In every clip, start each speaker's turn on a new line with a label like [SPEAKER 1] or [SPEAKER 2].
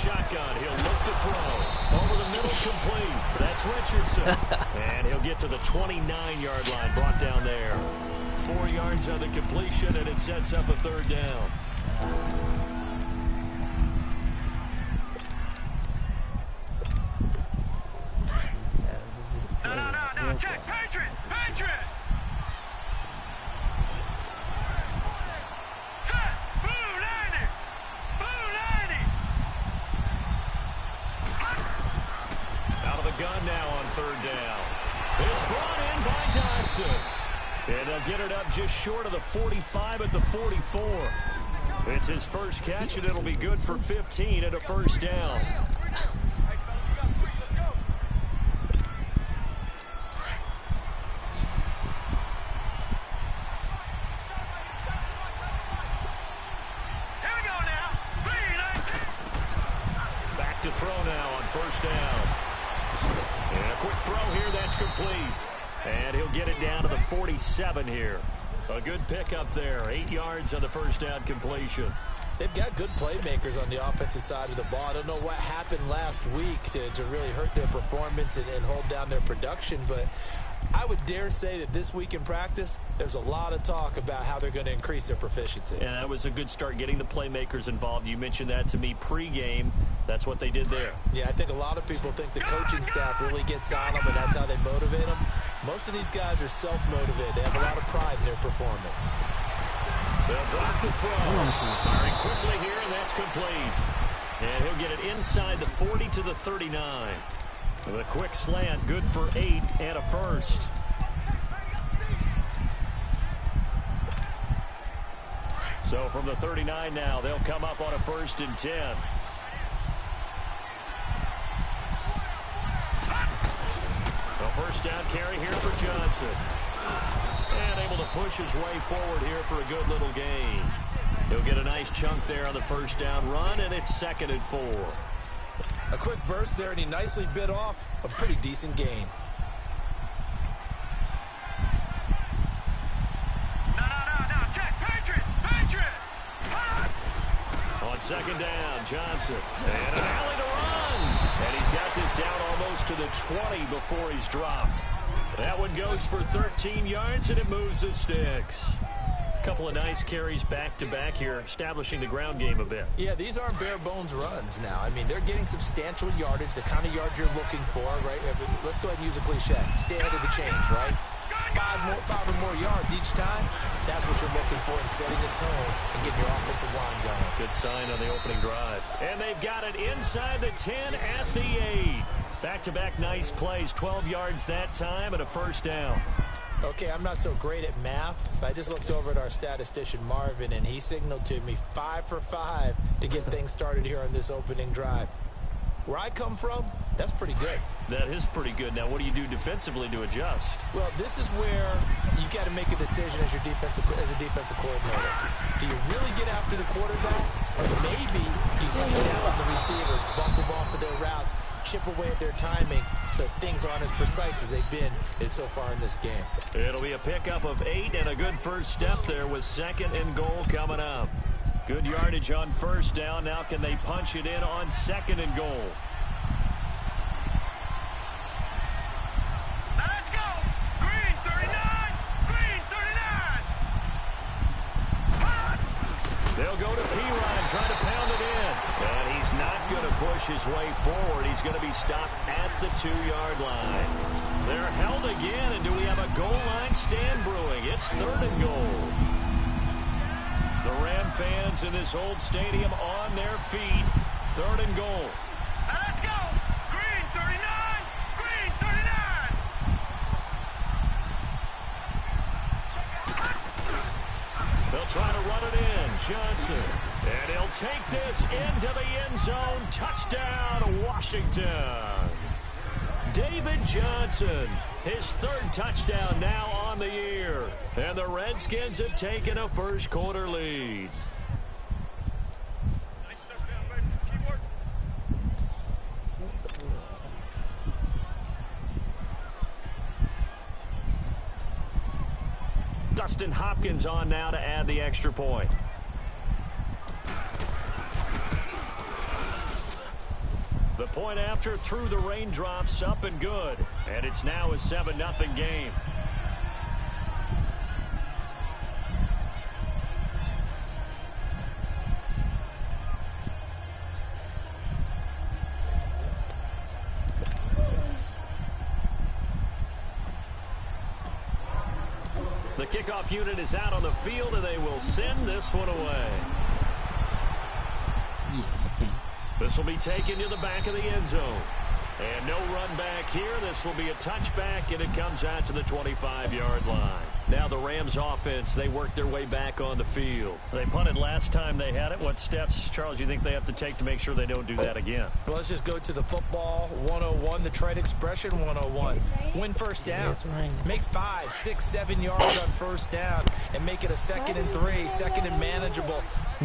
[SPEAKER 1] shotgun. He'll look to throw. Over the middle, complete. That's Richardson. And he'll get to the 29-yard line, brought down there. 4 yards on the completion, and it sets up a third down.
[SPEAKER 2] No, check. Patriot! Patriot! Set! Boo, 90! Boo, 90!
[SPEAKER 1] Out of the gun now on third down. It's brought in by Dodson. And they'll get it up just short of the 45 at the 44. It's his first catch, and it'll be good for 15 at a first down. Back to throw now on first down. And a quick throw here, that's complete. And he'll get it down to the 47 here. A good pickup there. 8 yards on the first down completion.
[SPEAKER 3] They've got good playmakers on the offensive side of the ball. I don't know what happened last week to really hurt their performance and hold down their production, but I would dare say that this week in practice, there's a lot of talk about how they're going to increase their proficiency.
[SPEAKER 1] And that was a good start, getting the playmakers involved. You mentioned that to me pregame. That's what they did there.
[SPEAKER 3] Yeah, I think a lot of people think the coaching staff really gets on them, and that's how they motivate them. Most of these guys are self-motivated. They have a lot of pride in their performance.
[SPEAKER 1] They'll drop the throw. Firing quickly here, and that's complete. And he'll get it inside the 40 to the 39. With a quick slant, good for 8 and a first. So from the 39 now, they'll come up on a 1st and 10. A first down carry here for Johnson. And able to push his way forward here for a good little gain. He'll get a nice chunk there on the first down run, and it's 2nd and 4.
[SPEAKER 3] A quick burst there, and he nicely bit off a pretty decent gain.
[SPEAKER 2] No, check. Patriot! Patriot!
[SPEAKER 1] On 2nd down, Johnson. And an alley to run. And he's got this down almost to the 20 before he's dropped. That one goes for 13 yards, and it moves the sticks. Couple of nice carries back-to-back here, establishing the ground game a bit.
[SPEAKER 3] Yeah, these aren't bare-bones runs now. I mean, they're getting substantial yardage, the kind of yards you're looking for, right? Let's go ahead and use a cliche. Stay ahead of the change, right? 5 or more yards each time. That's what you're looking for in setting the tone and getting your offensive line going.
[SPEAKER 1] Good sign on the opening drive. And they've got it inside the 10 at the 8. Back-to-back nice plays, 12 yards that time and a first down.
[SPEAKER 3] Okay, I'm not so great at math, but I just looked over at our statistician, Marvin, and he signaled to me 5 for 5 to get things started here on this opening drive. Where I come from, that's pretty good.
[SPEAKER 1] That is pretty good. Now, what do you do defensively to adjust?
[SPEAKER 3] Well, this is where you got to make a decision as a defensive coordinator. Do you really get after the quarterback? Or maybe you take down the receivers, bump them off of their routes, chip away at their timing so things aren't as precise as they've been so far in this game.
[SPEAKER 1] It'll be a pickup of 8 and a good first step there with 2nd and goal coming up. Good yardage on first down. Now can they punch it in on 2nd and goal?
[SPEAKER 2] Let's go! Green 39! Green 39!
[SPEAKER 1] They'll go to P-Ryan trying to pound it in. And he's not going to push his way forward. He's going to be stopped at the 2-yard line. They're held again, and do we have a goal line stand brewing? It's 3rd and goal. The Ram fans in this old stadium on their feet. 3rd and goal.
[SPEAKER 2] Let's go! Green 39! Green 39!
[SPEAKER 1] They'll try to run it in. Johnson. And he'll take this into the end zone. Touchdown, Washington. David Johnson, his 3rd touchdown now on the year. And the Redskins have taken a first-quarter lead. Dustin Hopkins on now to add the extra point. The point after through the raindrops, up and good. And it's now a 7-0 game. The kickoff unit is out on the field, and they will send this one away. This will be taken to the back of the end zone. And no run back here. This will be a touchback, and it comes out to the 25-yard line. Now the Rams offense, they work their way back on the field. They punted last time they had it. What steps, Charles, do you think they have to take to make sure they don't do that again?
[SPEAKER 3] Well, let's just go to the football 101, the trade expression 101. Win first down. Make 5, 6, 7 yards on first down and make it a 2nd and 3, 2nd and manageable.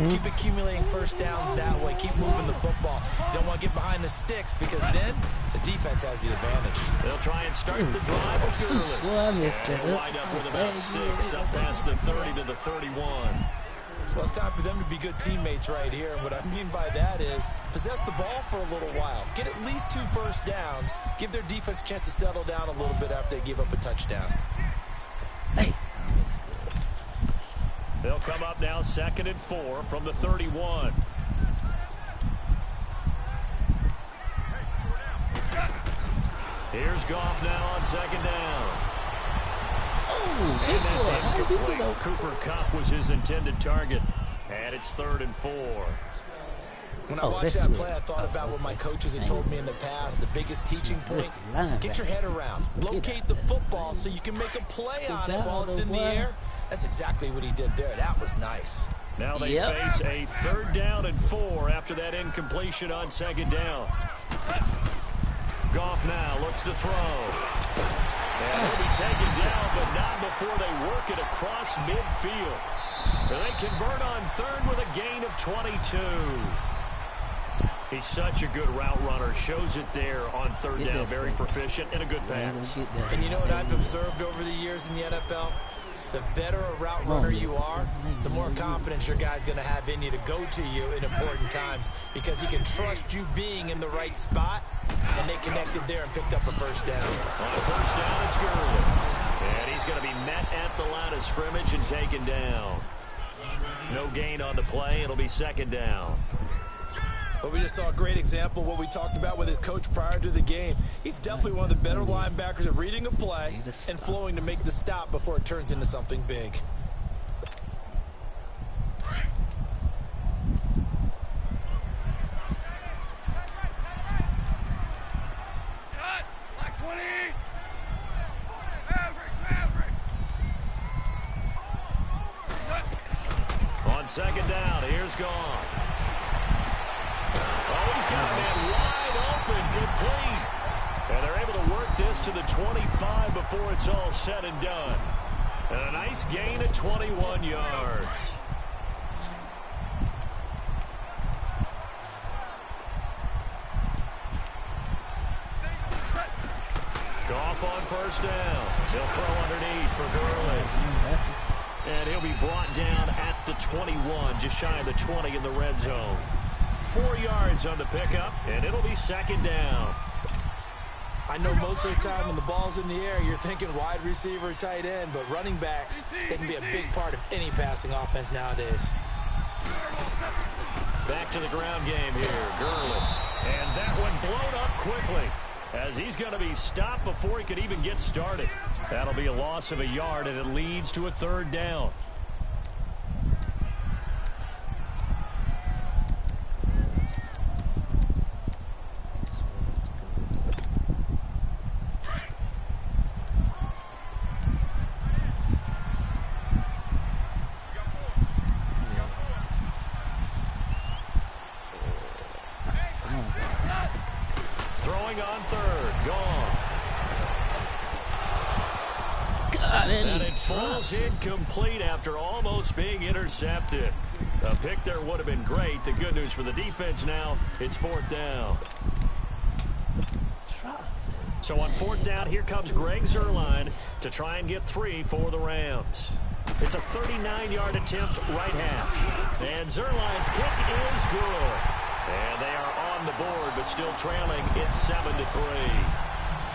[SPEAKER 3] Keep accumulating first downs that way. Keep moving the football. You don't want to get behind the sticks because then the defense has the advantage.
[SPEAKER 1] They'll try and start the drive with Gurley.
[SPEAKER 4] Well, I missed it.
[SPEAKER 1] They'll wind up with about 6 up past the 30 to the 31.
[SPEAKER 3] Well, it's time for them to be good teammates right here. And what I mean by that is possess the ball for a little while. Get at least 2 first downs. Give their defense a chance to settle down a little bit after they give up a touchdown.
[SPEAKER 4] Hey.
[SPEAKER 1] They'll come up now 2nd and 4 from the 31. Here's Goff now on 2nd down.
[SPEAKER 4] Oh,
[SPEAKER 1] And that's
[SPEAKER 4] how did he do
[SPEAKER 1] incomplete.
[SPEAKER 4] that?
[SPEAKER 1] Cooper Kupp was his intended target. And it's 3rd and 4.
[SPEAKER 3] When I watched that play, I thought about what my coaches had told me in the past. The biggest teaching point, get your head around. Locate the football so you can make a play on it while it's in the air. That's exactly what he did there. That was nice.
[SPEAKER 1] Now they face a 3rd down and 4 after that incompletion on 2nd down. Goff now looks to throw. And he'll be taken down, but not before they work it across midfield. And they convert on 3rd with a gain of 22. He's such a good route runner. Shows it there on 3rd down. Very proficient and a good pass.
[SPEAKER 3] And you know what I've observed over the years in the NFL? The better a route runner you are, the more confidence your guy's going to have in you to go to you in important times because he can trust you being in the right spot, and they connected there and picked up a first down.
[SPEAKER 1] On 1st down, it's Gurley. And he's going to be met at the line of scrimmage and taken down. No gain on the play. It'll be 2nd down.
[SPEAKER 3] But we just saw a great example of what we talked about with his coach prior to the game. He's definitely one of the better linebackers at reading a play and flowing to make the stop before it turns into something big.
[SPEAKER 2] Like 20.
[SPEAKER 1] On 2nd down, here's Goff. Oh, he's got a man wide open, complete. And they're able to work this to the 25 before it's all said and done. And a nice gain of 21 yards. Goff on 1st down. He'll throw underneath for Gurley. And he'll be brought down at the 21, just shy of the 20 in the red zone. 4 yards on the pickup, and it'll be 2nd down.
[SPEAKER 3] I know most of the time when the ball's in the air, you're thinking wide receiver, tight end, but running backs, they can be a big part of any passing offense nowadays.
[SPEAKER 1] Back to the ground game here, Gurley. And that one blown up quickly as he's going to be stopped before he could even get started. That'll be a loss of a yard, and it leads to a 3rd down. Throwing on 3rd, Goff. And it falls incomplete after almost being intercepted. A pick there would have been great. The good news for the defense now, it's 4th down. So on 4th down, here comes Greg Zuerlein to try and get 3 for the Rams. It's a 39-yard attempt right hash. And Zuerlein's kick is good. And they are on the board, but still trailing. It's 7-3.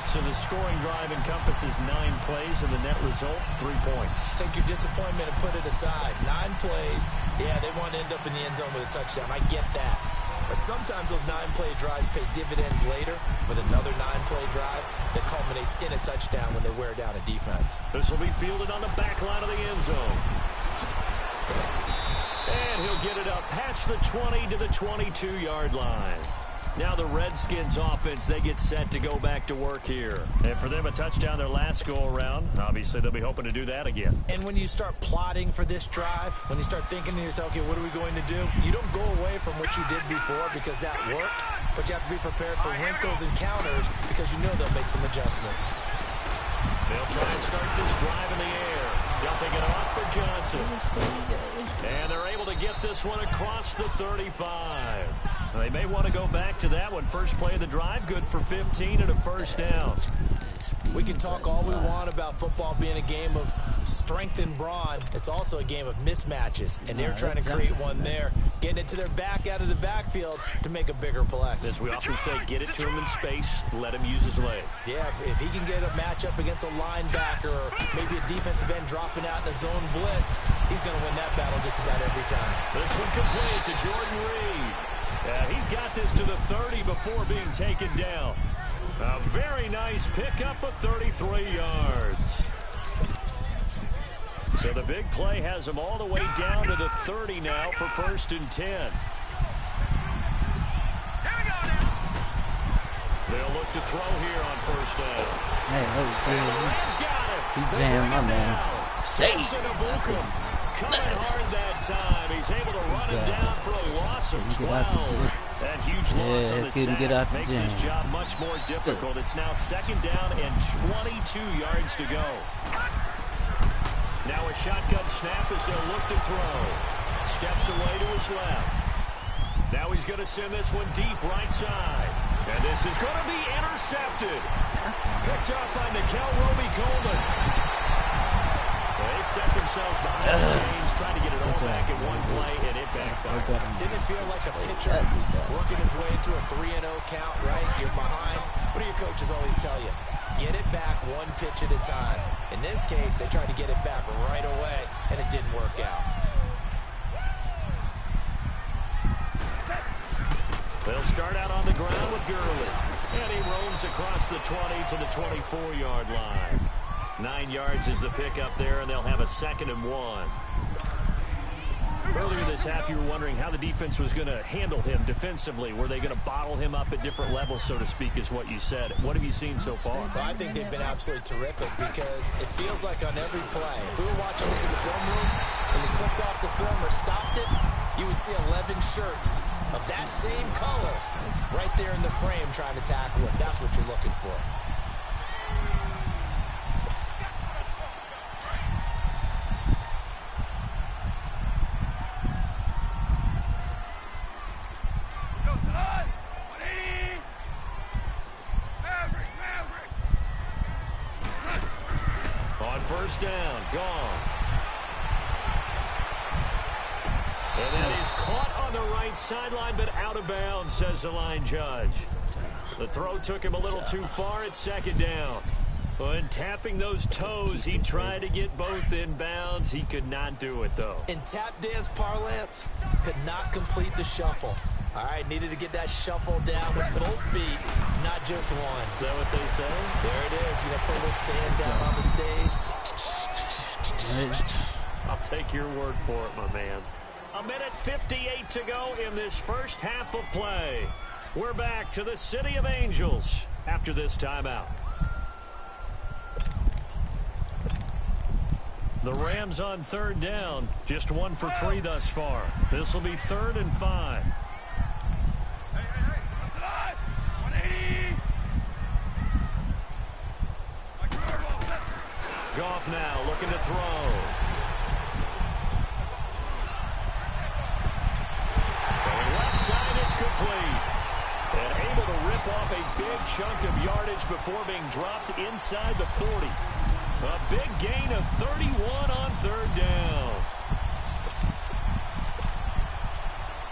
[SPEAKER 1] So the scoring drive encompasses 9 plays, and the net result, 3 points.
[SPEAKER 3] Take your disappointment and put it aside. 9 plays. Yeah, they want to end up in the end zone with a touchdown. I get that. But sometimes those 9-play drives pay dividends later with another 9-play drive that culminates in a touchdown when they wear down a defense.
[SPEAKER 1] This will be fielded on the back line of the end zone. And he'll get it up past the 20 to the 22-yard line. Now the Redskins offense, they get set to go back to work here. And for them, a touchdown their last go-around. Obviously, they'll be hoping to do that again.
[SPEAKER 3] And when you start plotting for this drive, when you start thinking to yourself, okay, what are we going to do? You don't go away from what you did before because that worked, but you have to be prepared for wrinkles and counters because you know they'll make some adjustments.
[SPEAKER 1] They'll try and start this drive in the air. Dumping it off for Johnson. And they're able to get this one across the 35. They may want to go back to that one. First play of the drive, good for 15 and a first down.
[SPEAKER 3] We can talk all we want about football being a game of strength and brawn. It's also a game of mismatches, and they're trying to create one there, getting it to their back out of the backfield to make a bigger play.
[SPEAKER 1] As we often say, get it to him in space, let him use his leg.
[SPEAKER 3] Yeah, if he can get a matchup against a linebacker or maybe a defensive end dropping out in a zone blitz, he's going to win that battle just about every time.
[SPEAKER 1] This one complete to Jordan Reed. He's got this to the 30 before being taken down. A very nice pickup of 33 yards. So the big play has him all the way down to the 30 now for 1st and 10.
[SPEAKER 2] Here we go now.
[SPEAKER 1] They'll look to throw here on 1st down.
[SPEAKER 4] Hey,
[SPEAKER 1] And the Rams got it.
[SPEAKER 4] he jammed my man.
[SPEAKER 1] Simpson Abukum coming hard that time. He's able to run him down for a loss of 12. That huge loss on the sack makes his job much more difficult. It's now 2nd down and 22 yards to go. Now a shotgun snap as they'll look to throw. Steps away to his left. Now he's going to send this one deep right side. And this is going to be intercepted. Picked up by Nickel Roby-Coleman. They set themselves behind the chains, trying to get it all back in one play, and it backfired.
[SPEAKER 3] Didn't feel like a pitcher working his way into a 3-0 count, right? You're behind. What do your coaches always tell you? Get it back one pitch at a time. In this case, they tried to get it back right away, and it didn't work out.
[SPEAKER 1] They'll start out on the ground with Gurley. And he roams across the 20 to the 24-yard line. 9 yards is the pickup there, and they'll have a 2nd and 1. Earlier this half, you were wondering how the defense was going to handle him defensively. Were they going to bottle him up at different levels, so to speak, is what you said. What have you seen so far?
[SPEAKER 3] Well, I think they've been absolutely terrific because it feels like on every play, if we were watching this in the film room, when they clicked off the film or stopped it, you would see 11 shirts of that same color right there in the frame trying to tackle him. That's what you're looking for.
[SPEAKER 1] First down, gone. And that is caught on the right sideline, but out of bounds, says the line judge. The throw took him a little too far at 2nd down. And tapping those toes, he tried to get both in bounds. He could not do it, though.
[SPEAKER 3] In tap dance parlance, could not complete the shuffle. All right, needed to get that shuffle down with both feet, not just one.
[SPEAKER 1] Is that what they say?
[SPEAKER 3] There it is. You know, put a little sand down on the stage.
[SPEAKER 1] I'll take your word for it, my man. 1:58 to go in this first half of play. We're back to the City of Angels after this timeout. The Rams on 3rd down, just 1 for 3 thus far. This will be 3rd and 5. Goff now looking to throw. Throwing left side, it's complete. And able to rip off a big chunk of yardage before being dropped inside the 40. A big gain of 31 on 3rd down.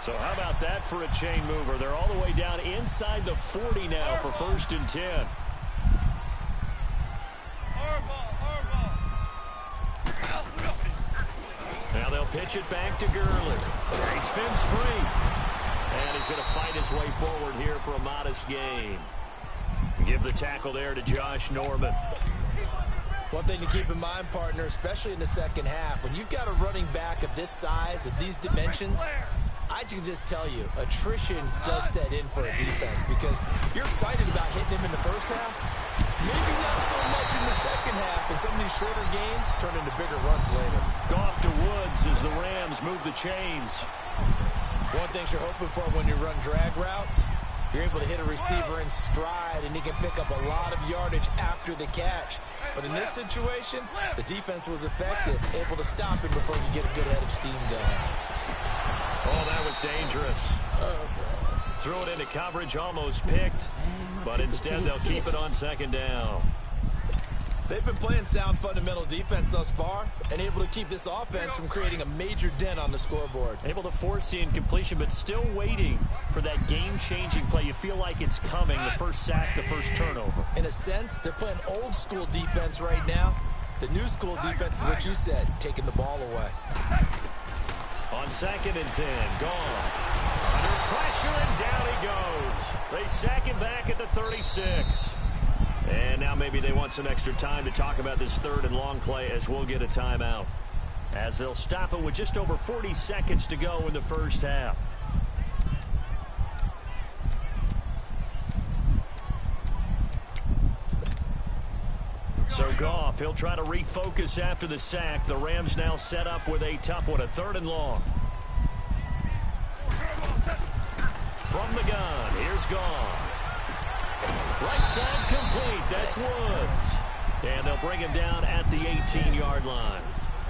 [SPEAKER 1] So how about that for a chain mover? They're all the way down inside the 40 now for 1st and 10. Now they'll pitch it back to Gurley. He spins free. And he's going to fight his way forward here for a modest gain. Give the tackle there to Josh Norman.
[SPEAKER 3] One thing to keep in mind, partner, especially in the second half, when you've got a running back of this size, of these dimensions, I can just tell you, attrition does set in for a defense because you're excited about hitting him in the first half. Maybe not so much in the second half, and some of these shorter gains turn into bigger runs later.
[SPEAKER 1] Goff to Woods as the Rams move the chains.
[SPEAKER 3] One thing you're hoping for when you run drag routes, you're able to hit a receiver in stride, and he can pick up a lot of yardage after the catch. But in this situation, the defense was effective, able to stop him before you get a good head of steam going.
[SPEAKER 1] Oh, that was dangerous. Threw it into coverage, almost picked, but instead they'll keep it on 2nd down.
[SPEAKER 3] They've been playing sound fundamental defense thus far and able to keep this offense from creating a major dent on the scoreboard.
[SPEAKER 1] Able to force the incompletion, but still waiting for that game-changing play. You feel like it's coming, the first sack, the first turnover.
[SPEAKER 3] In a sense, they're playing old-school defense right now. The new school defense is what you said, taking the ball away.
[SPEAKER 1] On 2nd and 10, Goff. Under pressure, and down he goes. They sack him back at the 36. And now maybe they want some extra time to talk about this 3rd and long play as we'll get a timeout. As they'll stop it with just over 40 seconds to go in the first half. So Goff, he'll try to refocus after the sack. The Rams now set up with a tough one, a 3rd and long. From the gun, here's Goff. Right side complete. That's Woods. And they'll bring him down at the 18-yard line.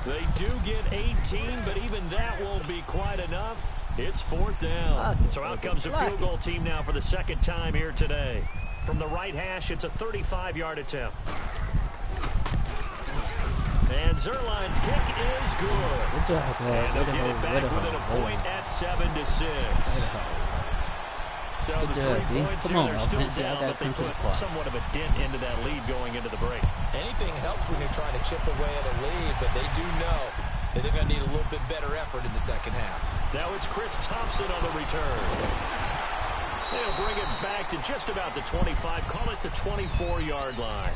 [SPEAKER 1] They do get 18, but even that won't be quite enough. It's 4th down. So out comes a field goal team now for the 2nd time here today. From the right hash, it's a 35-yard attempt. And Zerline's kick is good.
[SPEAKER 4] Good job,
[SPEAKER 1] and they'll get it back within a point at 7-6. So the 3 points here, they're still down, but they put somewhat of a dent into that lead going into the break.
[SPEAKER 3] Anything helps when you're trying to chip away at a lead, but they do know that they're going to need a little bit better effort in the second half.
[SPEAKER 1] Now it's Chris Thompson on the return. They'll bring it back to just about the 25, call it the 24-yard line.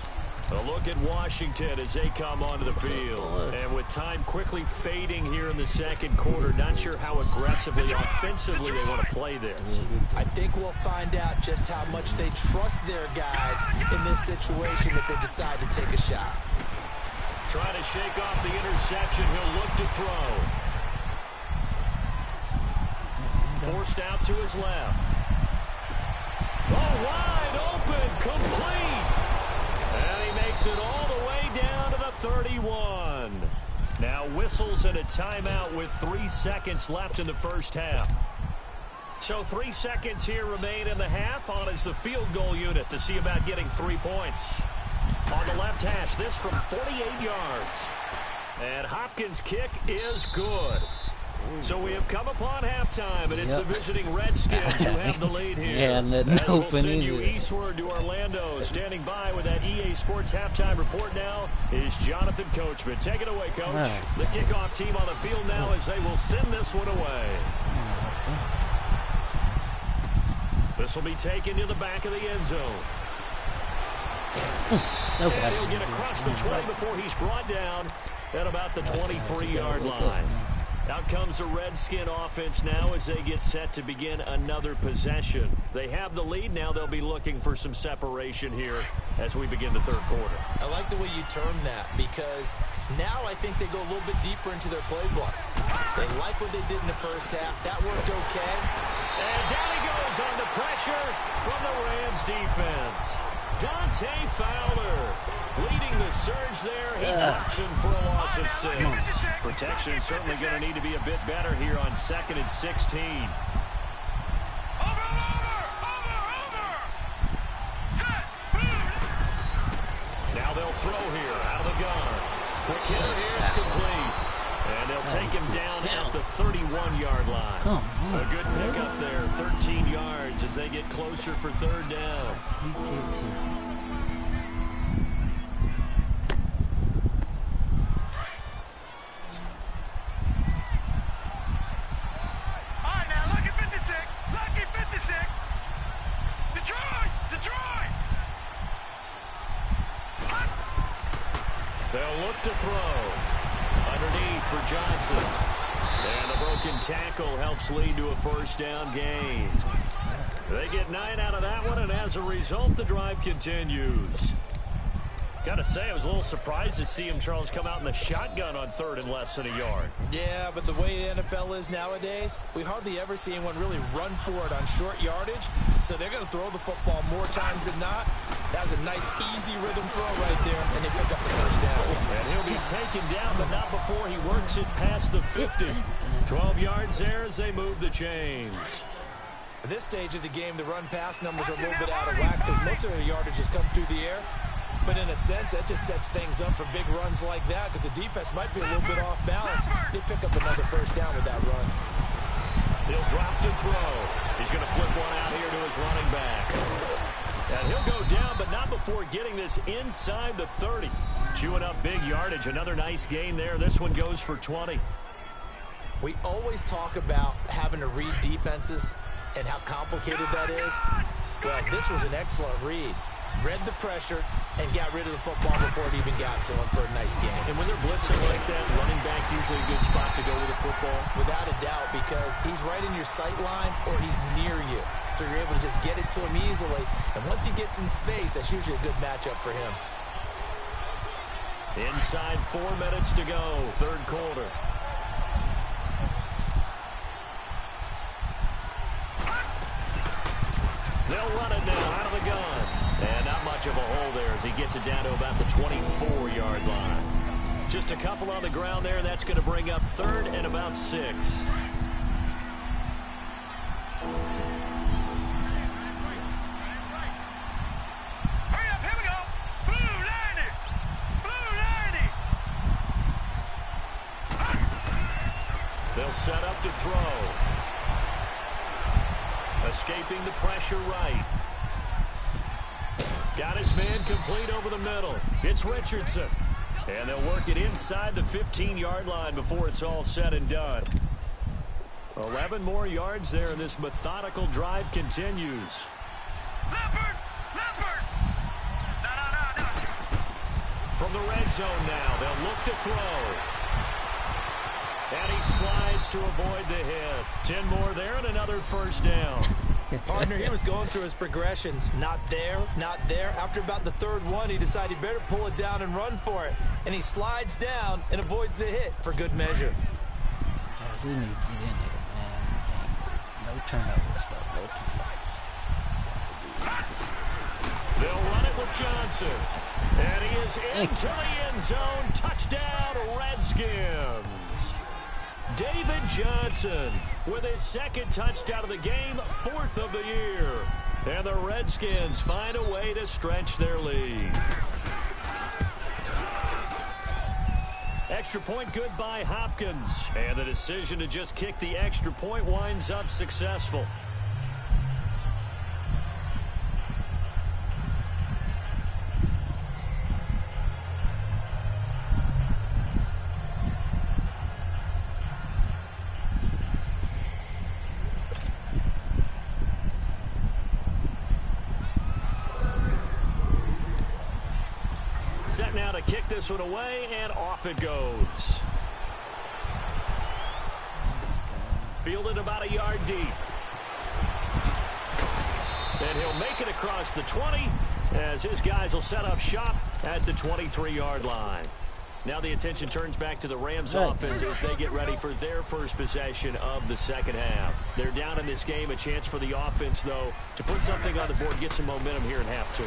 [SPEAKER 1] A look at Washington as they come onto the field. And with time quickly fading here in the second quarter, not sure how aggressively, offensively they want to play this.
[SPEAKER 3] I think we'll find out just how much they trust their guys in this situation if they decide to take a shot.
[SPEAKER 1] Trying to shake off the interception. He'll look to throw. Forced out to his left. Oh, wide open, complete. And he makes it all the way down to the 31. Now whistles and a timeout with 3 seconds left in the first half. So 3 seconds here remain in the half. On is the field goal unit to see about getting 3 points. On the left hash, this from 48 yards. And Hopkins' kick is good. So we have come upon halftime, and it's the visiting Redskins who have the lead here. As we'll send you eastward to Orlando. Standing by with that EA Sports halftime report now is Jonathan Coachman. Take it away, Coach. The kickoff team on the field now as they will send this one away. This will be taken to the back of the end zone. And he'll get across the 20 before he's brought down at about the 23-yard line. Out comes the Redskin offense now as they get set to begin another possession. They have the lead. Now they'll be looking for some separation here as we begin the third quarter.
[SPEAKER 3] I like the way you term that because now I think they go a little bit deeper into their playbook. They like what they did in the first half. That worked okay.
[SPEAKER 1] And down he goes under pressure from the Rams defense. Dante Fowler leading the surge there. He drops him for a loss of 6. Protection certainly going to need to be a bit better here on 2nd and 16. Now they'll throw here out of the gun. Quick hitter here, it's complete. And they'll take him down at the 31-yard line.
[SPEAKER 4] Come on.
[SPEAKER 1] A good pickup there, 13 yards as they get closer for third down.
[SPEAKER 4] He kicked him.
[SPEAKER 2] All right, now, lucky 56. Lucky 56. Detroit! Detroit!
[SPEAKER 1] They'll look to throw. Underneath for Johnson. And the broken tackle helps lead to a first down gain. They get 9 out of that one, and as a result, the drive continues. Gotta say, I was a little surprised to see him, Charles, come out in the shotgun on third and less than a yard.
[SPEAKER 3] Yeah, but the way the NFL is nowadays, we hardly ever see anyone really run for it on short yardage. So they're going to throw the football more times than not. That was a nice, easy rhythm throw right there, and they picked up the first down.
[SPEAKER 1] And he'll be taken down, but not before he works it past the 50. 12 yards there as they move the chains.
[SPEAKER 3] At this stage of the game, the run-pass numbers are a little bit out of whack because most of the yardage has come through the air. But in a sense, that just sets things up for big runs like that because the defense might be a little bit off balance. They pick up another first down with that run.
[SPEAKER 1] He'll drop to throw. He's going to flip one out here to his running back. And he'll go down, but not before getting this inside the 30. Chewing up big yardage. Another nice gain there. This one goes for 20.
[SPEAKER 3] We always talk about having to read defenses and how complicated that is. Well, this was an excellent read. Read the pressure and got rid of the football before it even got to him for a nice game.
[SPEAKER 1] And when they're blitzing like that, running back usually a good spot to go with the football.
[SPEAKER 3] Without a doubt, because he's right in your sight line or he's near you. So you're able to just get it to him easily. And once he gets in space, that's usually a good matchup for him.
[SPEAKER 1] Inside 4 minutes to go, third quarter. They'll run it now out of the gun. And not much of a hole there as he gets it down to about the 24-yard line. Just a couple on the ground there. That's going to bring up third and about 6.
[SPEAKER 2] Hurry up, here we go. Blue 90. Blue 90.
[SPEAKER 1] They'll set up to throw. Escaping the pressure right. Got his man complete over the middle. It's Richardson. And they'll work it inside the 15-yard line before it's all said and done. 11 more yards there, and this methodical drive continues.
[SPEAKER 2] Leopard! Leopard! No.
[SPEAKER 1] From the red zone now, they'll look to throw. And he slides to avoid the hit. 10 more there and another first down.
[SPEAKER 3] Partner, he was going through his progressions. Not there, not there. After about the third one, he decided he better pull it down and run for it. And he slides down and avoids the hit for good measure.
[SPEAKER 4] Guys, we need to get in there, man. No turnovers, though. No turnovers.
[SPEAKER 1] They'll run it with Johnson. And he is into the end zone. Touchdown, Redskins. David Johnson with his second touchdown of the game, 4th of the year. And the Redskins find a way to stretch their lead. Extra point good by Hopkins. And the decision to just kick the extra point winds up successful. Now to kick this one away, and off it goes. Fielded about a yard deep. And he'll make it across the 20 as his guys will set up shop at the 23-yard line. Now the attention turns back to the Rams offense as they get ready for their first possession of the second half. They're down in this game. A chance for the offense, though, to put something on the board, get some momentum here in half 2.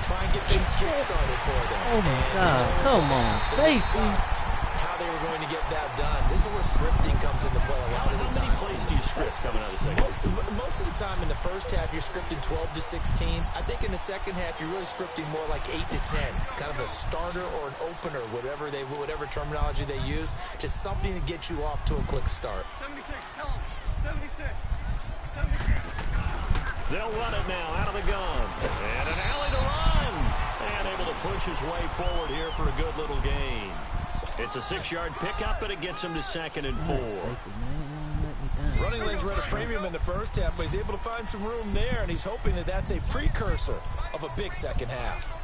[SPEAKER 3] Try and get things kick-started for them.
[SPEAKER 4] Oh, my God. Come on. Safety.
[SPEAKER 3] How they were going to get that done. This is where scripting comes into play a lot of the time.
[SPEAKER 1] How many plays do you script coming out of the second?
[SPEAKER 3] Most of the time in the first half, you're scripting 12 to 16. I think in the second half, you're really scripting more like 8 to 10. Kind of a starter or an opener, whatever terminology they use. Just something to get you off to a quick start.
[SPEAKER 2] 76, tell him. 76. 76.
[SPEAKER 1] They'll run it now out of the gun. And an alley to run. And able to push his way forward here for a good little gain. It's a 6-yard pickup, and it gets him to 2nd and 4.
[SPEAKER 3] Running lanes were at a premium in the first half, but he's able to find some room there, and he's hoping that that's a precursor of a big second half.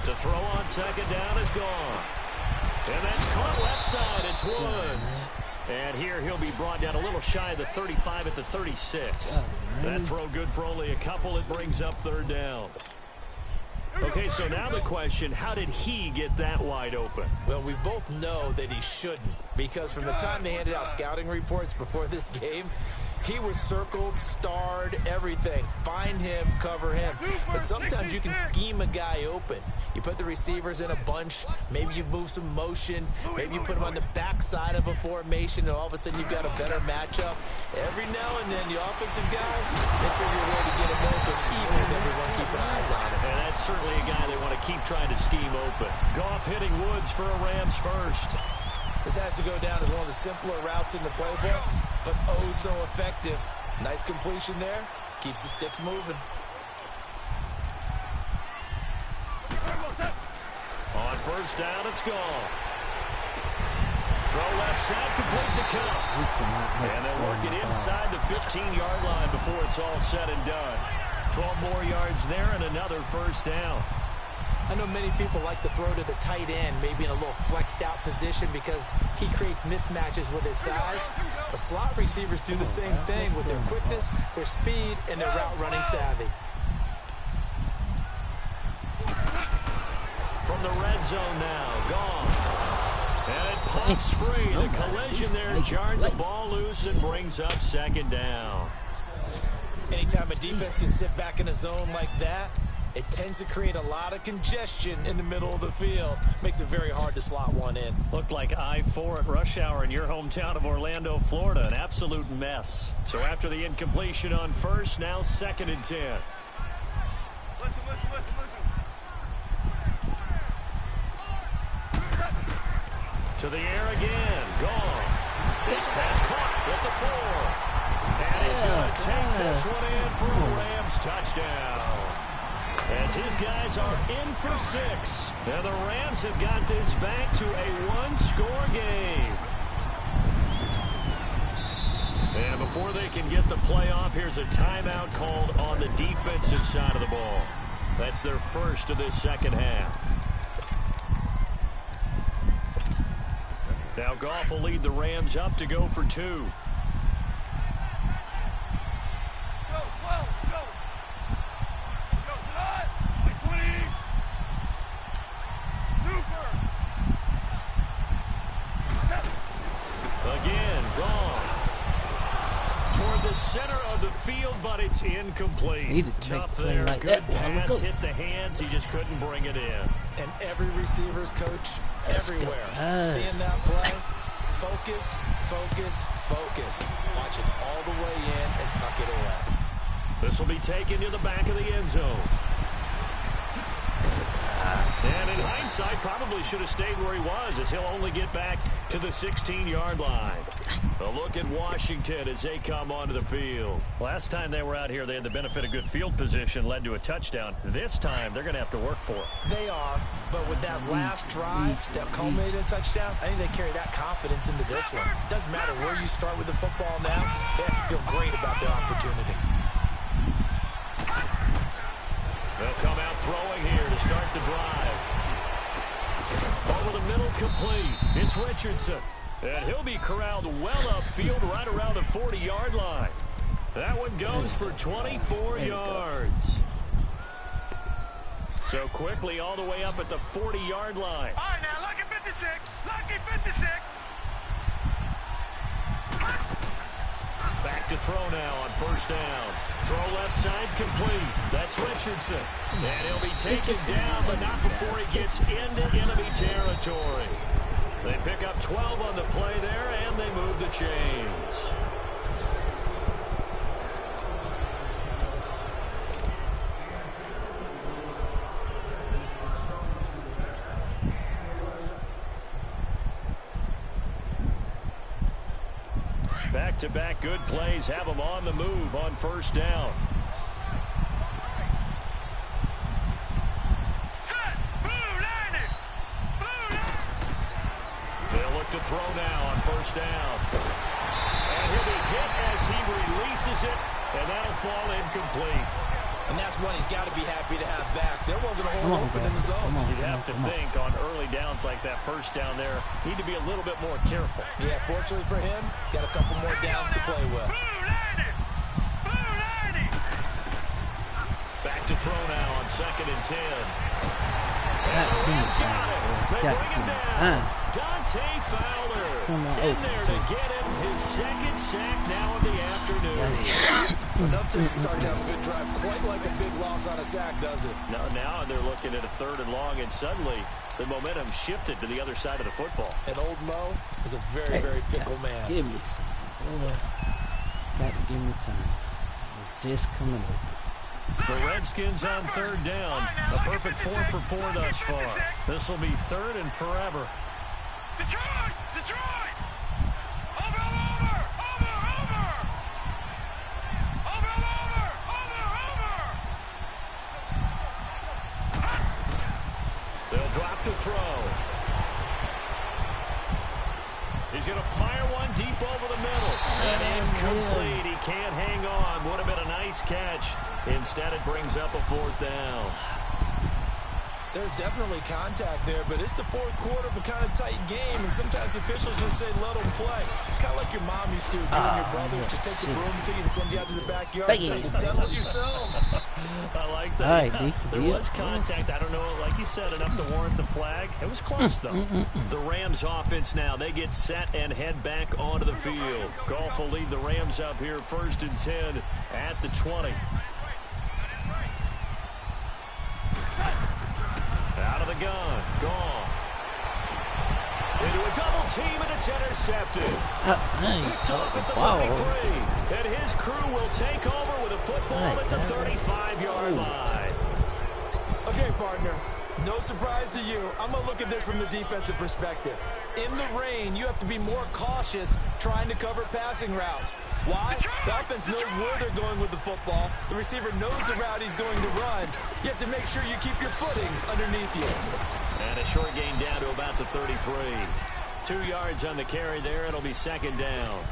[SPEAKER 1] To throw on second down is gone. And that's caught left side. It's Woods. And here he'll be brought down a little shy of the 35 at the 36. That throw good for only a couple. It brings up 3rd down. Okay, so now the question, how did he get that wide open?
[SPEAKER 3] Well, we both know that he shouldn't, because from the time they handed out scouting reports before this game, he was circled, starred, everything. Find him, cover him. But sometimes you can scheme a guy open. You put the receivers in a bunch. Maybe you move some motion. Maybe you put him on the backside of a formation, and all of a sudden you've got a better matchup. Every now and then, the offensive guys, they figure a way to get him open, even with everyone keeping eyes on him.
[SPEAKER 1] And that's certainly a guy they want to keep trying to scheme open. Goff hitting Woods for a Rams first.
[SPEAKER 3] This has to go down as one of the simpler routes in the playbook, but oh so effective. Nice completion there. Keeps the sticks moving.
[SPEAKER 1] On first down, it's gone. Throw left side, complete to Cup. And they'll work it inside the 15-yard line before it's all said and done. 12 more yards there and another first down.
[SPEAKER 3] I know many people like to throw to the tight end, maybe in a little flexed out position because he creates mismatches with his size. But slot receivers do the same thing with their quickness, their speed, and their route running savvy.
[SPEAKER 1] From the red zone now, gone. And it pops free. The collision there jarred the ball loose and brings up 2nd down.
[SPEAKER 3] Anytime a defense can sit back in a zone like that, it tends to create a lot of congestion in the middle of the field. Makes it very hard to slot one in.
[SPEAKER 1] Looked like I-4 at rush hour in your hometown of Orlando, Florida. An absolute mess. So after the incompletion on first, now 2nd and 10.
[SPEAKER 2] Listen.
[SPEAKER 1] To the air again. Gone. This pass caught with the 4. And he's going to take this one in for a Rams touchdown. As his guys are in for 6. And the Rams have got this back to a 1-score game. And before they can get the play off, here's a timeout called on the defensive side of the ball. That's their first of this second half. Now Goff will lead the Rams up to go for 2. Again, Goff toward the center of the field, but it's incomplete. Tough there.
[SPEAKER 4] Like
[SPEAKER 1] Good
[SPEAKER 4] that.
[SPEAKER 1] pass, hit the hands. He just couldn't bring it in.
[SPEAKER 3] And every receiver's coach everywhere. Seeing that play, focus. Watch it all the way in and tuck it away.
[SPEAKER 1] This will be taken to the back of the end zone. And in hindsight, probably should have stayed where he was, as he'll only get back to the 16-yard line. A look at Washington as they come onto the field. Last time they were out here, they had the benefit of good field position, led to a touchdown. This time, they're going to have to work for it.
[SPEAKER 3] They are, but with that last drive that culminated in a touchdown, I think they carry that confidence into this one. Doesn't matter where you start with the football now, they have to feel great about their opportunity.
[SPEAKER 1] They'll come out throwing here to start the drive. Over the middle, complete. It's Richardson. And he'll be corralled well upfield right around the 40-yard line. That one goes for 24 yards. So quickly all the way up at the 40-yard line.
[SPEAKER 2] All right, now, lucky 56. Lucky 56.
[SPEAKER 1] Back to throw now on first down. Throw left side complete. That's Richardson. And he'll be taken down, but not before he gets into enemy territory. They pick up 12 on the play there, and they move the chains. Back-to-back good plays have them on the move on first down. They'll look to throw now on first down. And he'll be hit as he releases it, and that'll fall incomplete.
[SPEAKER 3] And that's one he's got to be happy to have back. There wasn't a hole open in the zone.
[SPEAKER 1] You'd have to think on early downs like that first down there, need to be a little bit more careful.
[SPEAKER 3] Yeah, fortunately for him, got a couple more downs to play with.
[SPEAKER 1] Back to throw now on 2nd and 10.
[SPEAKER 4] They bring him down.
[SPEAKER 1] Dante Fowler in there to get him his second sack now of the afternoon.
[SPEAKER 3] Enough to start to have a good drive. Quite like a big loss on a sack, does it?
[SPEAKER 1] Now they're looking at a 3rd and long, and suddenly the momentum shifted to the other side of the football.
[SPEAKER 3] And old Mo is a very, very fickle man.
[SPEAKER 4] Give me some. Got to give me time. Just coming up.
[SPEAKER 1] The Redskins on 3rd down. A perfect 4 for 4 thus far. This will be 3rd and forever.
[SPEAKER 2] Detroit! Detroit! Over! Over! Over! Over!
[SPEAKER 1] They'll drop to throw. He's going to fire one deep over the middle. And incomplete. He can't hang on. Would have been a nice catch. Instead, it brings up a 4th down.
[SPEAKER 3] There's definitely contact there, but it's the 4th quarter of a kind of tight game, and sometimes officials just say, let them play. Kind of like your mom used to do, you and your brothers just take the broom to you and send you out to the backyard and tell you to settle it yourselves.
[SPEAKER 1] I like that.
[SPEAKER 4] Right,
[SPEAKER 1] there was contact. I don't know, like you said, enough to warrant the flag. It was close, though. The Rams offense now, they get set and head back onto the field. Goff will lead the Rams up here 1st and 10 at the 20. Out of the gun, Goff. Into a double team, and it's intercepted. Picked off at the 33. And his crew will take over with a football at the 35-yard line.
[SPEAKER 3] Okay, partner. No surprise to you. I'm going to look at this from the defensive perspective. In the rain, you have to be more cautious trying to cover passing routes. Why? The offense knows where they're going with the football. The receiver knows the route he's going to run. You have to make sure you keep your footing underneath you.
[SPEAKER 1] And a short gain down to about the 33. 2 yards on the carry there. It'll be 2nd down.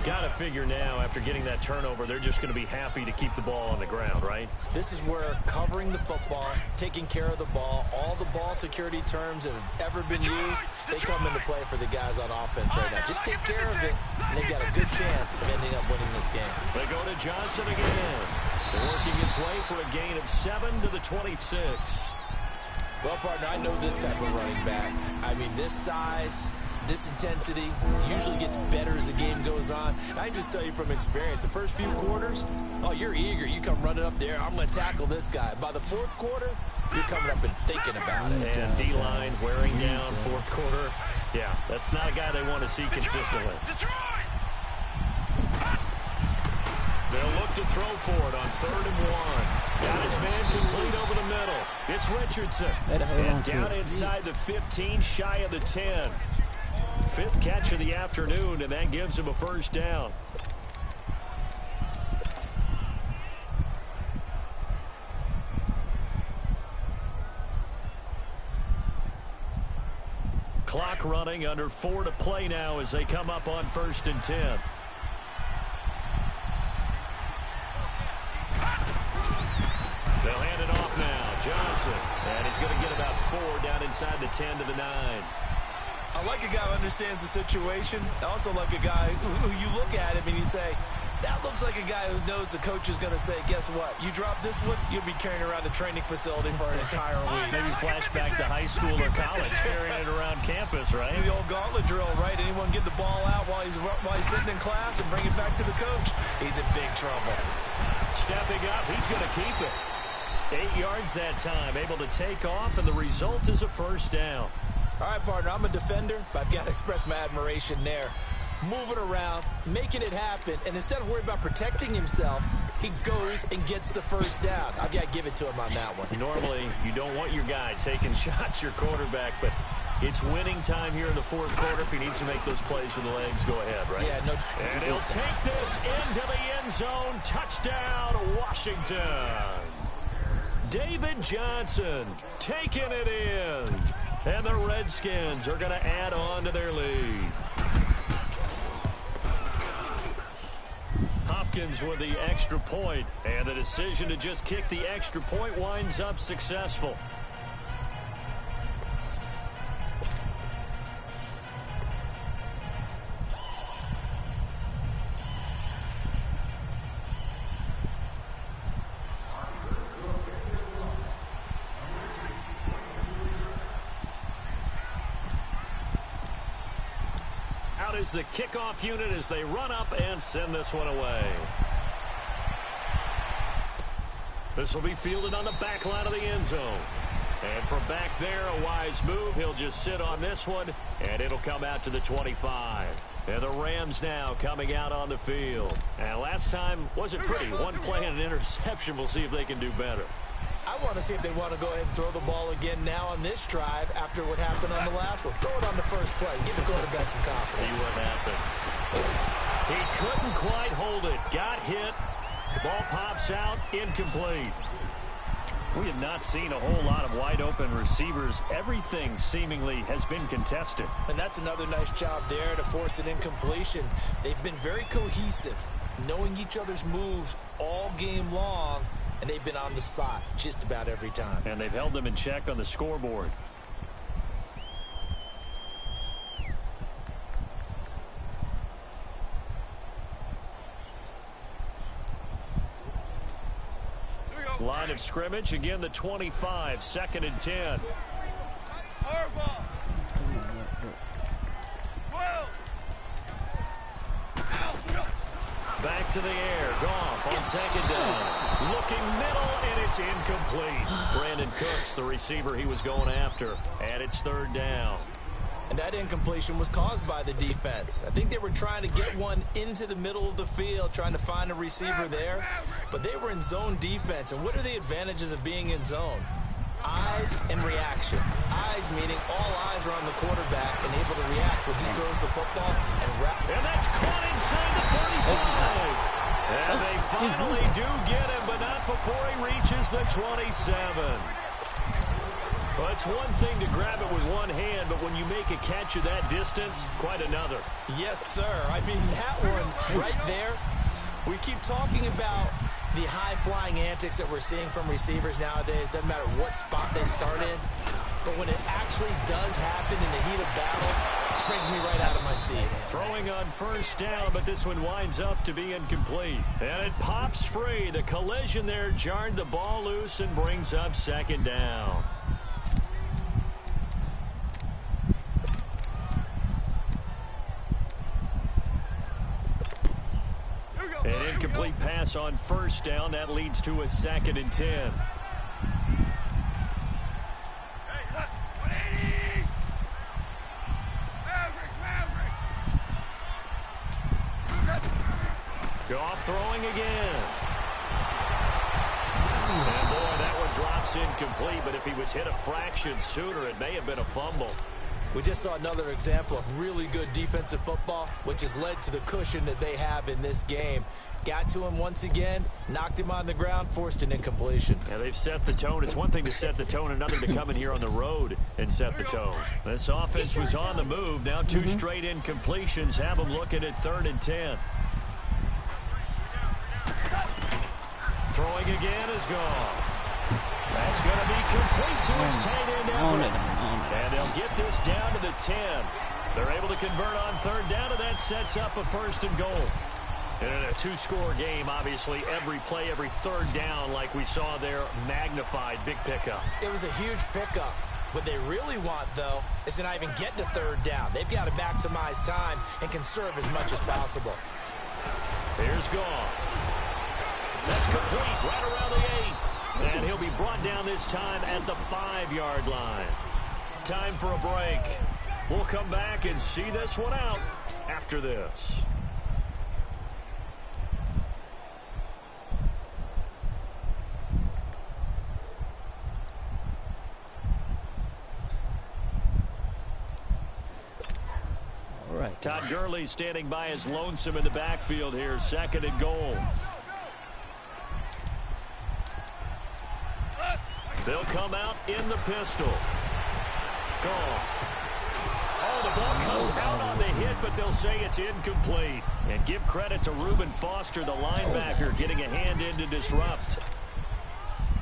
[SPEAKER 1] Got to figure now, after getting that turnover, they're just going to be happy to keep the ball on the ground, right?
[SPEAKER 3] This is where covering the football, taking care of the ball, all the ball security terms that have ever been used, they come into play for the guys on offense right now. Just take care of it, and they've got a good chance of ending up winning this game.
[SPEAKER 1] They go to Johnson again. Working his way for a gain of 7 to the 26.
[SPEAKER 3] Well, partner, I know this type of running back. I mean, this size, this intensity usually gets better as the game goes on. I just tell you from experience, the first few quarters, oh, you're eager. You come running up there, I'm going to tackle this guy. By the 4th quarter, you're coming up and thinking about it.
[SPEAKER 1] And D-line wearing down 4th quarter. Yeah, that's not a guy they want to see consistently. They'll look to throw for it on 3rd and 1. Got his man complete over the middle. It's Richardson. And down inside the 15, shy of the 10. 5th catch of the afternoon, and that gives him a 1st down. Clock running, under 4 to play now as they come up on 1st and 10. They'll hand it off now. Johnson. And he's going to get about 4 down inside the 10 to the 9.
[SPEAKER 3] I like a guy who understands the situation. I also like a guy who you look at him and you say, that looks like a guy who knows the coach is going to say, guess what? You drop this one, you'll be carrying around the training facility for an entire week.
[SPEAKER 1] Maybe flashback to high school or college, carrying it around campus, right?
[SPEAKER 3] The old gauntlet drill, right? Anyone get the ball out while he's sitting in class and bring it back to the coach? He's in big trouble.
[SPEAKER 1] Stepping up, he's going to keep it. 8 yards that time, able to take off, and the result is a 1st down.
[SPEAKER 3] All right, partner, I'm a defender, but I've got to express my admiration there. Moving around, making it happen, and instead of worrying about protecting himself, he goes and gets the first down. I've got to give it to him on that one.
[SPEAKER 1] Normally, you don't want your guy taking shots, your quarterback, but it's winning time here in the fourth quarter. If he needs to make those plays with the legs, go ahead, right?
[SPEAKER 3] Yeah, no.
[SPEAKER 1] And he'll take this into the end zone. Touchdown, Washington. David Johnson taking it in. And the Redskins are going to add on to their lead. Hopkins with the extra point, and the decision to just kick the extra point winds up successful. Is the kickoff unit as they run up and send this one away. This will be fielded on the back line of the end zone. And from back there, a wise move. He'll just sit on this one, and it'll come out to the 25. And the Rams now coming out on the field. And last time wasn't pretty. One play and an interception. We'll see if they can do better.
[SPEAKER 3] I want to see if they want to go ahead and throw the ball again now on this drive after what happened on the last one. Throw it on the first play. Give the quarterback some confidence.
[SPEAKER 1] See what happens. He couldn't quite hold it. Got hit. The ball pops out. Incomplete. We have not seen a whole lot of wide open receivers. Everything seemingly has been contested.
[SPEAKER 3] And that's another nice job there to force an incompletion. They've been very cohesive, knowing each other's moves all game long. And they've been on the spot just about every time.
[SPEAKER 1] And they've held them in check on the scoreboard. Line of scrimmage, again the 25, 2nd and 10. Back to the air. Goff on 2nd down. Looking middle, and it's incomplete. Brandon Cooks, the receiver he was going after. And it's 3rd down.
[SPEAKER 3] And that incompletion was caused by the defense. I think they were trying to get one into the middle of the field, trying to find a receiver there. But they were in zone defense. And what are the advantages of being in zone? Eyes and reaction. Eyes meaning all eyes are on the quarterback and able to react when he throws the football and wrap.
[SPEAKER 1] And that's caught inside the 35. And they finally do get him, but not before he reaches the 27. Well, it's one thing to grab it with one hand, but when you make a catch of that distance, quite another.
[SPEAKER 3] Yes, sir. I mean, that one right there, we keep talking about the high-flying antics that we're seeing from receivers nowadays. Doesn't matter what spot they start in. But when it actually does happen in the heat of battle, it brings me right out of my seat.
[SPEAKER 1] Throwing on 1st down, but this one winds up to be incomplete. And it pops free. The collision there jarred the ball loose and brings up 2nd down. An incomplete pass on 1st down. That leads to a 2nd and 10. Goff throwing again. And boy, that one drops incomplete, but if he was hit a fraction sooner, it may have been a fumble.
[SPEAKER 3] We just saw another example of really good defensive football, which has led to the cushion that they have in this game. Got to him once again, knocked him on the ground, forced an incompletion.
[SPEAKER 1] Yeah, they've set the tone. It's one thing to set the tone, another to come in here on the road and set the tone. This offense was on the move. Now 2 straight incompletions have them looking at 3rd and 10. Throwing again is gone. That's going to be complete to his tight end Everett. And they'll get this down to the 10. They're able to convert on 3rd down, and that sets up a 1st and goal. And in a 2-score game, obviously, every play, every 3rd down, like we saw there, magnified. Big pickup.
[SPEAKER 3] It was a huge pickup. What they really want, though, is to not even get to 3rd down. They've got to maximize time and conserve as much as possible.
[SPEAKER 1] Here's Goff. That's complete right around the 8. And he'll be brought down this time at the 5-yard line. time for a break. We'll come back and see this one out after this.
[SPEAKER 4] Right.
[SPEAKER 1] Todd Gurley standing by as lonesome in the backfield here, 2nd and goal. They'll come out in the pistol. Gone. Oh, the ball comes out on the hit, but they'll say it's incomplete. And give credit to Reuben Foster, the linebacker, getting a hand in to disrupt.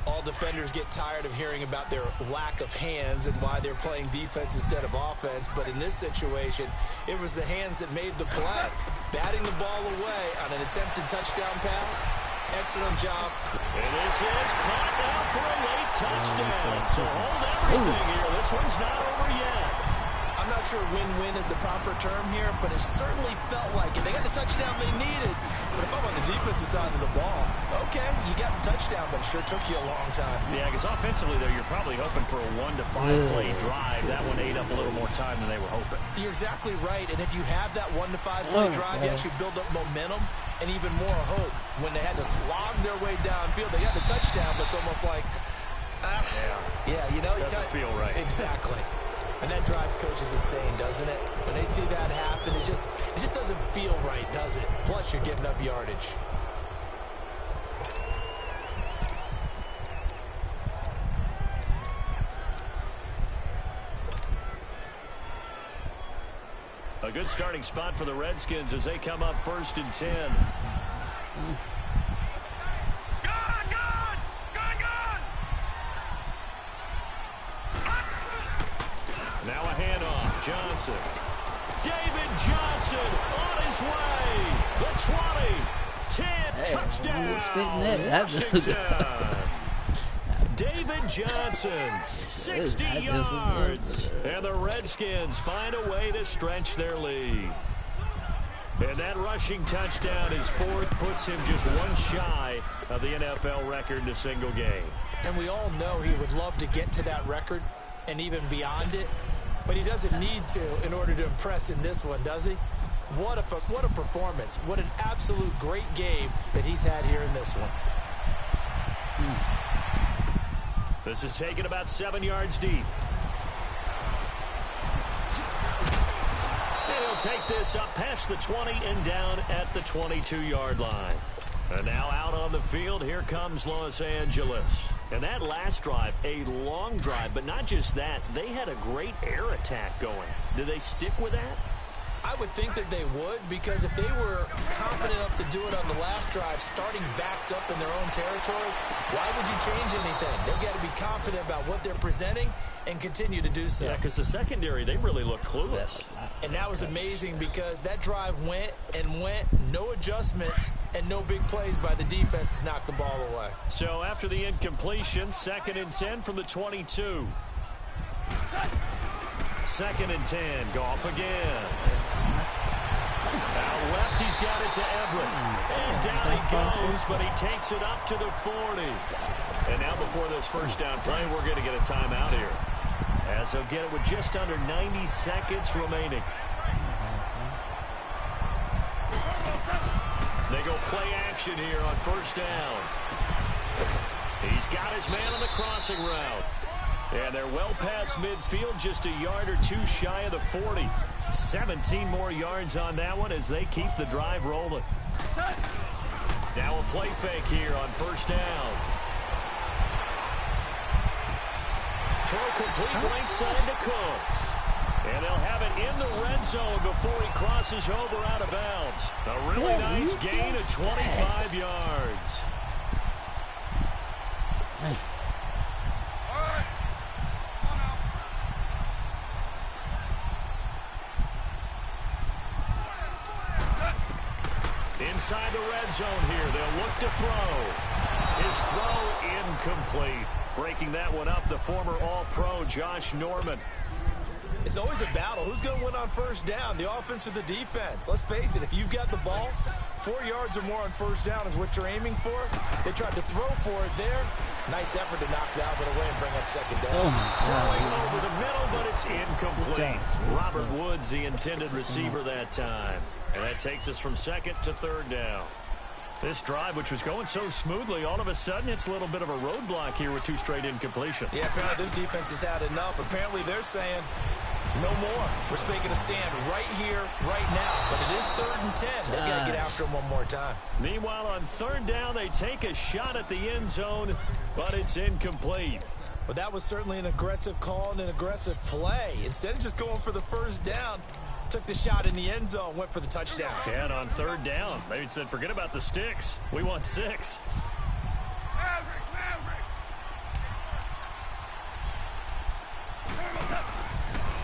[SPEAKER 3] All defenders get tired of hearing about their lack of hands and why they're playing defense instead of offense. But in this situation, it was the hands that made the play. Batting the ball away on an attempted touchdown pass. Excellent job.
[SPEAKER 1] And this is caught out for a late touchdown. So hold everything here. This one's not over yet.
[SPEAKER 3] I'm not sure win-win is the proper term here, but it certainly felt like it. They got the touchdown they needed. But if I'm on the defensive side of the ball, okay, you got the touchdown, but it sure took you a long time.
[SPEAKER 1] Yeah, because offensively, though, you're probably hoping for a 1 to 5 play drive. That one ate up a little more time than they were hoping.
[SPEAKER 3] You're exactly right. And if you have that 1 to 5 play drive, you actually build up momentum and even more hope. When they had to slog their way downfield, they got the touchdown, but it's almost like, yeah, you know,
[SPEAKER 1] doesn't feel right.
[SPEAKER 3] Exactly. And that drives coaches insane, doesn't it? When they see that happen, it just doesn't feel right, does it? Plus, you're giving up yardage.
[SPEAKER 1] A good starting spot for the Redskins as they come up 1st and 10. Now a handoff. Johnson. David Johnson on his way. The 20. 10. Touchdown. Washington. David Johnson. 60 yards. And the Redskins find a way to stretch their lead. And that rushing touchdown is 4th, puts him just 1 shy of the NFL record in a single game.
[SPEAKER 3] And we all know he would love to get to that record and even beyond it. But he doesn't need to in order to impress in this one, does he? What a performance. What an absolute great game that he's had here in this one.
[SPEAKER 1] This is taken about 7 yards deep. And he'll take this up past the 20 and down at the 22-yard line. And now out on the field, here comes Los Angeles. And that last drive, a long drive, but not just that, they had a great air attack going. Do they stick with that?
[SPEAKER 3] I would think that they would, because if they were confident enough to do it on the last drive, starting backed up in their own territory, why would you change anything? They've got to be confident about what they're presenting and continue to do so.
[SPEAKER 1] Yeah, because the secondary, they really look clueless.
[SPEAKER 3] And that was amazing because that drive went and went, no adjustments, and no big plays by the defense to knock the ball away.
[SPEAKER 1] So after the incompletion, 2nd and 10 from the 22. 2nd and 10, Goff again. Out left, he's got it to Everett. And down he goes, but he takes it up to the 40. And now before this first down play, we're going to get a timeout here, as they'll get it with just under 90 seconds remaining. They go play action here on 1st down. He's got his man on the crossing route. And they're well past midfield, just a yard or 2 shy of the 40. 17 more yards on that one as they keep the drive rolling. Now a play fake here on 1st down. Throw complete right side to Cooks. And they'll have it in the red zone before he crosses over out of bounds. A really nice gain of 25 yards. Inside the red zone here, they'll look to throw. His throw incomplete. Breaking that one up, the former All-Pro Josh Norman.
[SPEAKER 3] It's always a battle. Who's going to win on 1st down, the offense or the defense? Let's face it, if you've got the ball, 4 yards or more on 1st down is what you're aiming for. They tried to throw for it there. Nice effort to knock Albert away and bring up second down.
[SPEAKER 4] Oh, my
[SPEAKER 1] Throwing
[SPEAKER 4] God.
[SPEAKER 1] over the middle, but it's incomplete. Robert Woods, the intended receiver that time. And that takes us from second to third down. This drive, which was going so smoothly, all of a sudden it's a little bit of a roadblock here with 2 straight incompletions.
[SPEAKER 3] Yeah, apparently this defense has had enough. Apparently they're saying no more. We're making a stand right here, right now. But it is 3rd and 10. They've got to get after him one more time.
[SPEAKER 1] Meanwhile, on 3rd down, they take a shot at the end zone, but it's incomplete.
[SPEAKER 3] But that was certainly an aggressive call and an aggressive play. Instead of just going for the first down, took the shot in the end zone, went for the touchdown.
[SPEAKER 1] And on 3rd down, they said, forget about the sticks. We want 6.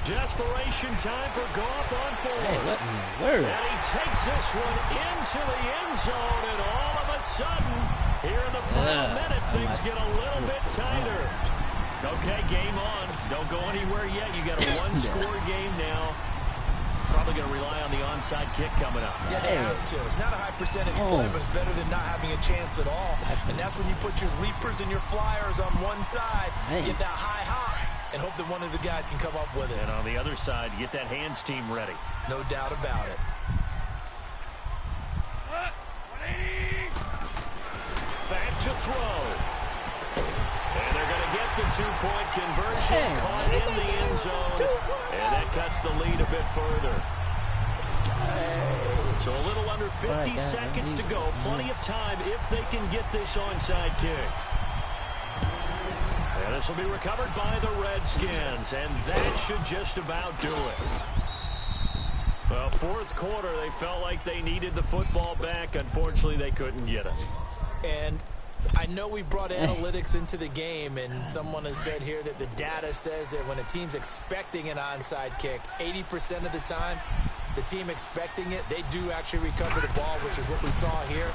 [SPEAKER 1] Desperation time for Goff on 4.
[SPEAKER 4] Hey, what in the world?
[SPEAKER 1] And he takes this one into the end zone, and all of a sudden, here in the final minute, things get a little bit tighter. Okay, game on. Don't go anywhere yet. You got a 1-score game now. Probably going to rely on the onside kick coming up.
[SPEAKER 3] Yeah, they have to. It's not a high percentage play, but it's better than not having a chance at all. And that's when you put your leapers and your flyers on one side, get that high hop, and hope that one of the guys can come up with it.
[SPEAKER 1] And on the other side, get that hands team ready.
[SPEAKER 3] No doubt about it.
[SPEAKER 1] Back to throw. And they're going to get the 2-point conversion. Caught in the end zone. And that cuts the lead a bit further. So a little under 50 seconds to go. Plenty of time if they can get this onside kick. And this will be recovered by the Redskins. And that should just about do it. Well, 4th quarter, they felt like they needed the football back. Unfortunately, they couldn't get it.
[SPEAKER 3] And I know we brought analytics into the game, and someone has said here that the data says that when a team's expecting an onside kick, 80% of the time, the team expecting it, they do actually recover the ball, which is what we saw here.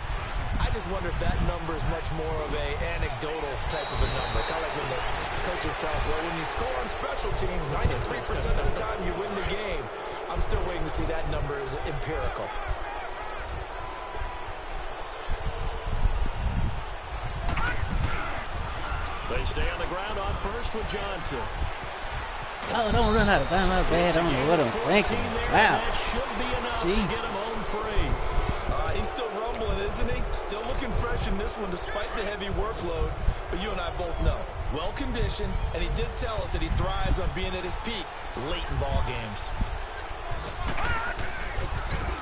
[SPEAKER 3] I just wonder if that number is much more of a anecdotal type of a number. Kind of like when the coaches tell us, well, when you score on special teams, 93% of the time you win the game. I'm still waiting to see that number as empirical.
[SPEAKER 1] They stay on the ground on first with Johnson.
[SPEAKER 4] Oh, don't run out of bounds. My bad. I don't know what I'm thinking. Wow.
[SPEAKER 1] That should be enough to get him home free.
[SPEAKER 3] He's still rumbling, isn't he? Still looking fresh in this one despite the heavy workload. But you and I both know, well-conditioned, and he did tell us that he thrives on being at his peak late in ball games.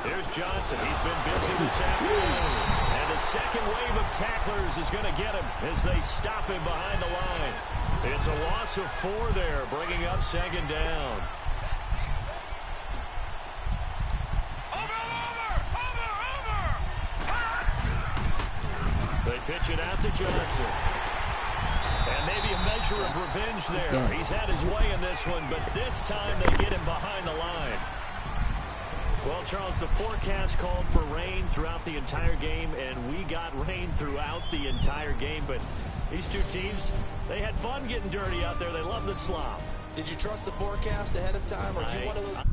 [SPEAKER 1] Here's Johnson. He's been busy this afternoon. And the second wave of tacklers is going to get him as they stop him behind the line. It's a loss of 4 there, bringing up 2nd down. They pitch it out to Johnson. And maybe a measure of revenge there. He's had his way in this one, but this time they get him behind the line. Well, Charles, the forecast called for rain throughout the entire game, and we got rain throughout the entire game. But these two teams, they had fun getting dirty out there. They love the slop.
[SPEAKER 3] Did you trust the forecast ahead of time? Or are you one of those...